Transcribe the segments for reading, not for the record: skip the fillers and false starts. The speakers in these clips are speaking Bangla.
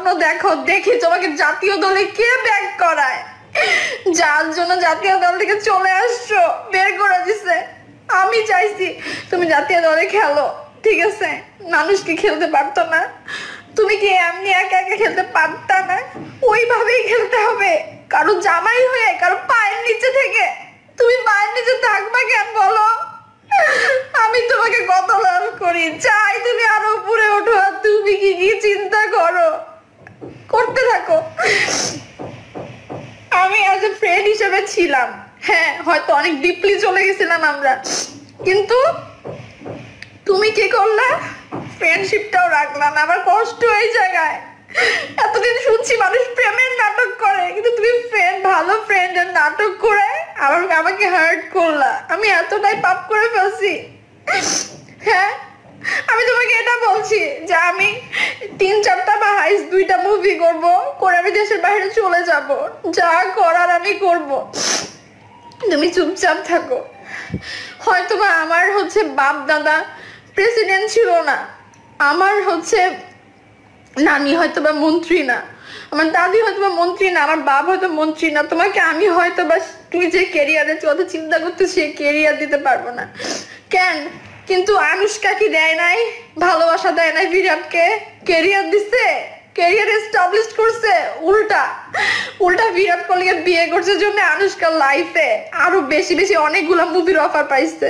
স্বপ্ন দেখো, দেখি তোমাকে জাতীয় দলে কে ব্যাক করায়। যার জন্য জাতীয় দল থেকে চলে আসছো বের করে দিছে, আমি চাইছি তুমি জাতীয় দলে খেলো, ঠিক আছে? মানুষ কি খেলতে পারতো না? তুমি কি এমনি একা একা খেলতে পারতা না? ওইভাবেই খেলতে হবে, কারো জামাই হয়ে, কারো পায়ের নিচে থেকে। তুমি পায়ের নিচে থাকবা কেন বলো? আমি তোমাকে কত লাভ করি, চাই তুমি আরো উপরে ওঠো। তুমি কি কি চিন্তা করো, করতে থাকো। আমি অ্যাজ এ ফ্রেন্ড হিসেবে ছিলাম, হ্যাঁ হয়তো অনেক ডিপলি চলে গেছিলাম আমরা, কিন্তু তুমি কি করলা? ফ্রেন্ডশিপটাও রাখলাম, আমার কষ্ট এই জায়গায়। এতদিন শুনছি মানুষ প্রেমের নাটক করে, কিন্তু তুমি ফ্রেন্ড, ভালো ফ্রেন্ডের নাটক করে আমাকে হার্ট করলা। আমি এতটাই পাপ করে ফেলছি। হ্যাঁ, আমি তোমাকে এটা বলছি যে আমি 3-4টা বা হাইস্ট 2টা মুভি করব, করে আমি দেশের বাইরে চলে যাব, যা করার আমি করব, তুমি চুপচাপ থাকো। হয়তোবা আমার বাপ দাদা প্রেসিডেন্ট ছিল না, আমার নানি হয়তোবা মন্ত্রী না, আমার দাদি হয়তোবা মন্ত্রী না, আমার বাপ হয়তো মন্ত্রী না, তোমাকে আমি হয়তোবা তুমি যে ক্যারিয়ারের কথা চিন্তা করতে সে ক্যারিয়ার দিতে পারবো না। কেন? কিন্তু আনুষ্কা কি দেয় নাই? ভালোবাসা দেয় নাই বিরাটকে? ক্যারিয়ার দিছে, ক্যারিয়ার এস্টাবলিশ করছে। উল্টা উল্টা বিরাট কোহলিকে বিয়ে করছে জন্য আনুষ্কার লাইফে আরো বেশি বেশি অনেকগুলা মুভির অফার পাইছে।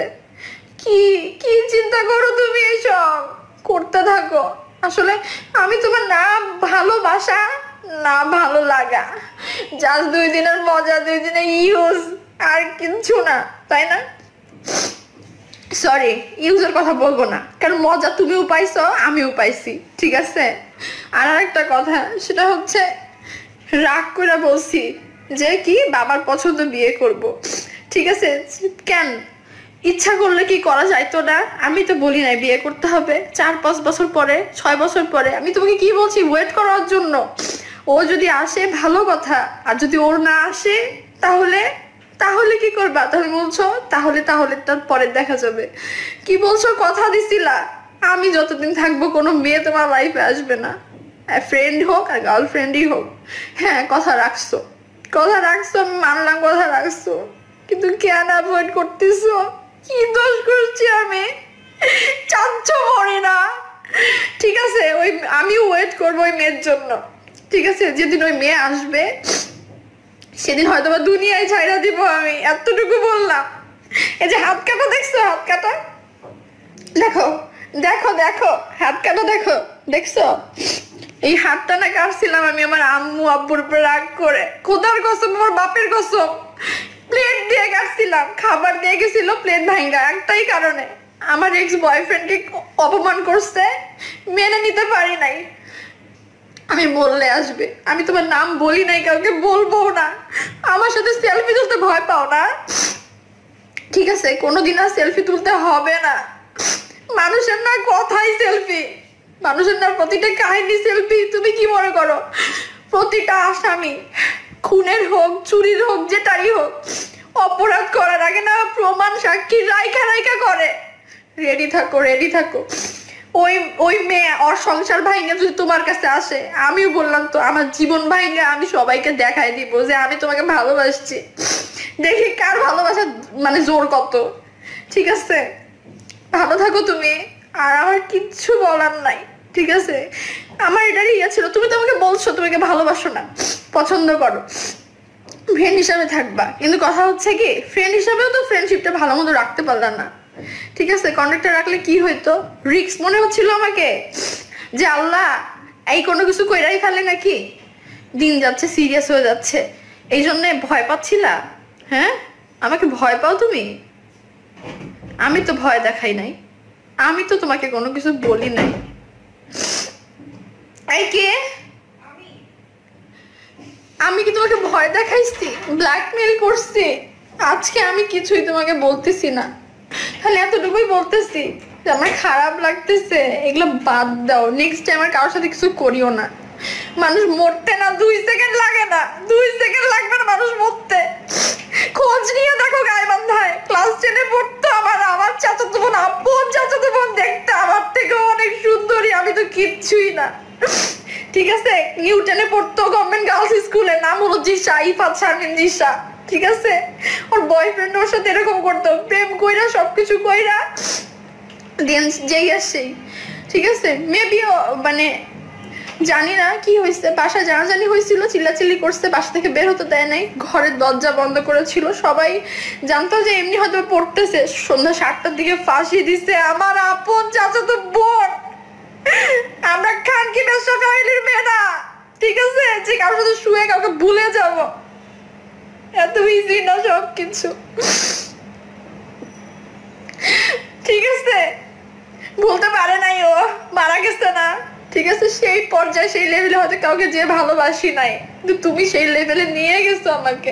কি কি চিন্তা করো তুমি? এইসব করতে থাকো। আসলে আমি তোমার না ভালোবাসা না ভালো লাগা, জাস্ট 2 দিনের মজা, 2 দিনের ইউজ, আর কিছু না, তাই না? সরি, ইউজের কথা বলবো না, কারণ মজা তুমিও পাইছো আমিও পাইছি, ঠিক আছে? আর একটা কথা, সেটা রাগ করে বলছি যে কি বাবার পছন্দ বিয়ে করব, ঠিক আছে? কেন? ইচ্ছা করলে কি করা যাইতো না? আমি তো বলি নাই বিয়ে করতে হবে 4-5 বছর পরে, 6 বছর পরে। আমি তোমাকে কি বলছি? ওয়েট করার জন্য। ও যদি আসে ভালো কথা, আর যদি ওর না আসে তাহলে তাহলে কি করবা? তাহলে বলছো তাহলে তার পরে দেখা যাবে। কি বলছো? কথা দিছিলা আমি যতদিন থাকবো কোনো মেয়ে তোমার লাইফে আসবে না, ফ্রেন্ড হোক আর গার্লফ্রেন্ডই হোক। হ্যাঁ, কথা রাখছো, কথা রাখছো, আমি মানলাম কথা রাখছো, কিন্তু কেন অ্যাভয়েড করতেছো? কি দোষ করছি আমি? চাচ্ছ মরে না, ঠিক আছে? আমি ওয়েট করবো ওই মেয়ের জন্য, ঠিক আছে? যেদিন ওই মেয়ে আসবে সেদিন হয়তো বা দুনিয়ায় ছাইড়া দিব আমি, এতটুকু বললাম। এই যে হাত কাটা দেখছো, হাত কাটা দেখো, দেখো দেখো হাত কাটা দেখো, দেখছো? এই হাতটা না কাটছিলাম আমি আমার আম্মু আব্বুর উপর রাগ করে, খোদার কসম, আমার বাপের কসম, প্লেট দিয়ে কাটছিলাম, খাবার দিয়ে গেছিল, প্লেট ভাঙা, একটাই কারণে আমার এক্স বয়ফ্রেন্ডকে অপমান করছে, মেনে নিতে পারি নাই। আমি বললে আসবে, আমি তোমার নাম বলি নাই, কাউকে বলবো না। আমার সাথে সেলফি তুলতে ভয় পাও না, ঠিক আছে? কোনোদিন আর সেলফি তুলতে হবে না। মানুষের না কথাই সেলফি, মানুষের না প্রতিটা কাহিনী সেলফি। তুমি কি মনে করো প্রতিটা আসামি, খুনের হোক চুরির হোক যেটাই হোক, অপরাধ করার আগে না প্রমাণ সাক্ষী রাইখা রাইখা করে? রেডি থাকো, রেডি থাকো। ওই মেয়ে ওর সংসার ভাঙে যদি তোমার কাছে আসে, আমিও বললাম তো আমার জীবন ভাঙে আমি সবাইকে দেখাই দিব যে আমি তোমাকে ভালোবাসছি, দেখি কার ভালোবাসা জোর কত, ঠিক আছে? ভালো থাকো তুমি, আর আমার কিচ্ছু বলার নাই, ঠিক আছে? আমার এটারই ইয়ে ছিল, তুমি তো আমাকে বলছো তোমাকে ভালোবাসো না, পছন্দ করো, ফ্রেন্ড হিসাবে থাকবা, কিন্তু কথা কি ফ্রেন্ড হিসাবেও তো ফ্রেন্ডশিপটা ভালো মতো রাখতে পারলাম না, ঠিক আছে? কন্ট্যাক্টটা রাখলে কি হইতো? রিস্ক মনে হচ্ছিল আমাকে যে আল্লাহ এই কোনো কিছু কইরাই ফেলে নাকি, দিন যাচ্ছে সিরিয়াস হয়ে যাচ্ছে, এই জন্য ভয় পাচ্ছিলা? হ্যাঁ, আমাকে ভয় পাও তুমি? আমি তো ভয় দেখাই নাই, আমি তো তোমাকে কোনো কিছু বলি নাই। এই কে? আমি কি তোমাকে ভয় দেখাইছি, ব্ল্যাকমেল করছি? আজকে আমি কিছুই তোমাকে বলতেছি না, খালি এতটুকুই বলতেছি যে আমার খারাপ লাগতেছে, এগুলো বাদ দাও, নেক্সট টাইম আর কারোর সাথে কিছু করিও না। মানুষ মরতে না 2 সেকেন্ড লাগে না, 2 সেকেন্ড লাগবে না মানুষ মরতে। খোঁজ নিয়ে দেখো গাইবান্ধায় ক্লাস 10-এ পড়তো আমার চাচাতো বোন, আব্বু চাচাতো বোন দেখতে আমার থেকে অনেক সুন্দরী, আমি তো কিচ্ছুই না। ঠিক আছে, নিউটনে পড়তো, গভর্নমেন্ট গার্লস স্কুলে, নাম হলো জিসা, ইফাত শারমিন জিসা। ঠিক আছে, ওর বয়ফ্রেন্ড ওর সাথে এরকম করতো, প্রেম কইরা সবকিছু কইরা দেন যেই আসেই। ঠিক আছে, মেবি মানে জানি না কি হয়েছে, বাসা জানাজানি হয়েছিল, চিল্লাচিল্লি করছে, বাসা থেকে বের হতে দেয় নাই, ঘরের দরজা বন্ধ করেছিল, সবাই জানতো যে এমনি হয়তো পড়তেছে। সন্ধ্যা 7টার দিকে ফাঁসি দিছে আমার আপন চাচাতো বোন। আমরা খানকি ব্যবসা ফ্যামিলির মেয়েরা, ঠিক আছে, যে কারোর সাথে শুয়ে কাউকে ভুলে যাব, এত ইজি না সব কিছু। ঠিক আছে, বলতে পারে নাই, ও মারা গেছে না। ঠিক আছে, সেই পর্যায়ে সেই লেভেলে হয়তো কাউকে যে ভালোবাসি নাই, কিন্তু তুমি সেই লেভেলে নিয়ে গেছো আমাকে,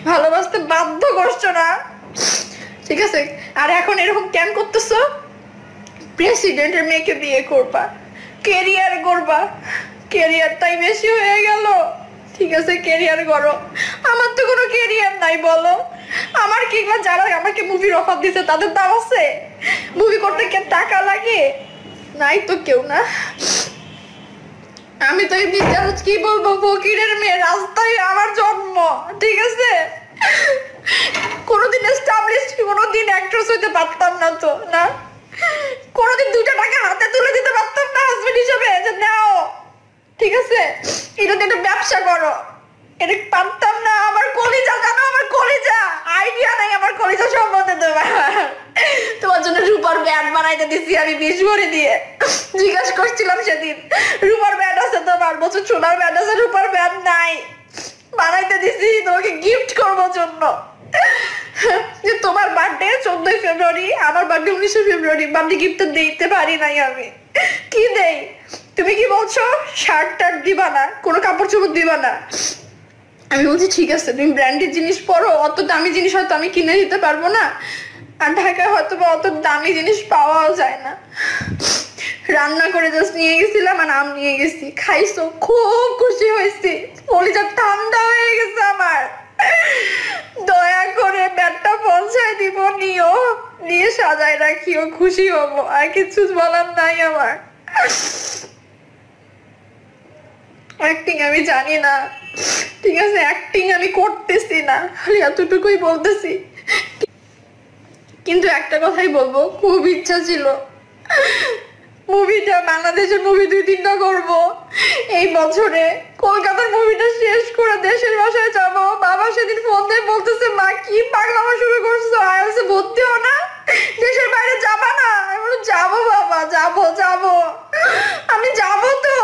ভালোবাসতে বাধ্য করছো না। ঠিক আছে, আর এখন এরকম কেন করতেছো? প্রেসিডেন্টের মেয়েকে বিয়ে করবা, কেরিয়ার করবা, কেরিয়ারটাই বেশি হয়ে গেল। ঠিক আছে, কেরিয়ার করো, আমার তো কোনো কেরিয়ার নাই বলো। আমার কিংবা যারা আমাকে মুভির অফার দিছে তাদের দাম আছে? মুভি করতে কে টাকা লাগে? নাই তো কেউ না। আমি তো এমনি কি বলবো, ফকিরের মেয়ে, রাস্তায় আমার জন্ম। ঠিক আছে, কোনোদিন এস্টাবলিশ, কোনোদিন অ্যাক্ট্রেস হইতে পারতাম না তো, না কোনোদিন 2টা টাকা হাতে তুলে দিতে পারতাম না হাজবেন্ড হিসেবে, যে নাও। ঠিক আছে, এটা একটা ব্যবসা করো, এটা পারতাম না। আমার কলিজা, জানো আমার কলিজা, আইডিয়া নাই আমার কলিজা সম্বন্ধে। তোমার জন্য রূপার ব্যান্ড বানাইতে দিছি আমি 20 ভরি দিয়ে। জিজ্ঞাসা করছিলাম সেদিন, রূপার ব্যান্ড আছে তোমার? বছর সোনার ব্যান্ড আছে, রূপার ব্যান্ড নাই। বানাইতে দিছি তোমাকে গিফট করবো জন্য। যে তোমার বার্থডে 14ই ফেব্রুয়ারি, আমার বার্থডে 19শে ফেব্রুয়ারি, বার্থডে গিফট দিতে পারি নাই আমি। কি দেই? তুমি কি বলছো শার্ট টার্ট দিবা না, কোনো কাপড় চোপড় দিবা না? আমি বলছি ঠিক আছে, তুমি ব্র্যান্ডেড জিনিস পরো, অত দামি জিনিস হয়তো আমি কিনে দিতে পারবো না, আর ঢাকায় হয়তো বা অত দামি জিনিস পাওয়াও যায় না। রান্না করে জাস্ট নিয়ে গেছিলাম আর আম নিয়ে গেছি, খাইছো, খুব খুশি হয়েছি, কলিজা ঠান্ডা হয়ে গেছে আমার। দয়া করে ব্যাটটা পৌঁছায় দিব, নিও, নিয়ে সাজায় রাখিও, খুশি হবো, আর কিছু বলার নাই আমার। অ্যাক্টিং আমি জানি না, ঠিক আছে, অ্যাক্টিং আমি করতেছি না, খালি এতটুকুই বলতেছি। কিন্তু একটা কথাই বলবো, খুব ইচ্ছা ছিল মুভিটা, বাংলাদেশের মুভি 2-3টা করবো এই বছরে। কলকাতার মুভিটা শেষ করে দেশের বাসায় যাব। বাবা সেদিন ফোন দিয়ে বলতেছে, মা কি পাগলামো শুরু করছো, আইএলসে ভর্তি হও না, দেশের বাইরে যাবা না? আমি বলি যাবো বাবা, যাবো যাবো, আমি যাবো তো,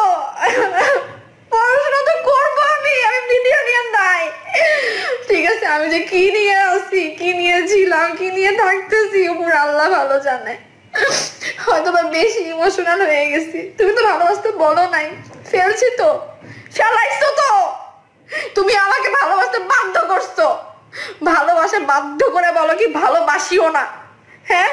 পড়াশোনা তো করবো আমি মিলিয়নিয়ার নাই। ঠিক আছে, আমি যে কি নিয়ে আসি, কি নিয়েছিলাম, কি নিয়ে থাকতেছি, উপর আল্লাহ ভালো জানে। হয়তো বা বেশি ইমোশনাল হয়ে গেছি। তুমি তো ভালোবাসতে বলো নাই, ফেলছি তো, ফেলাইছো তো, তুমি আমাকে ভালোবাসতে বাধ্য করছো। ভালোবাসা বাধ্য করে বলো কি ভালোবাসিও না, হ্যাঁ?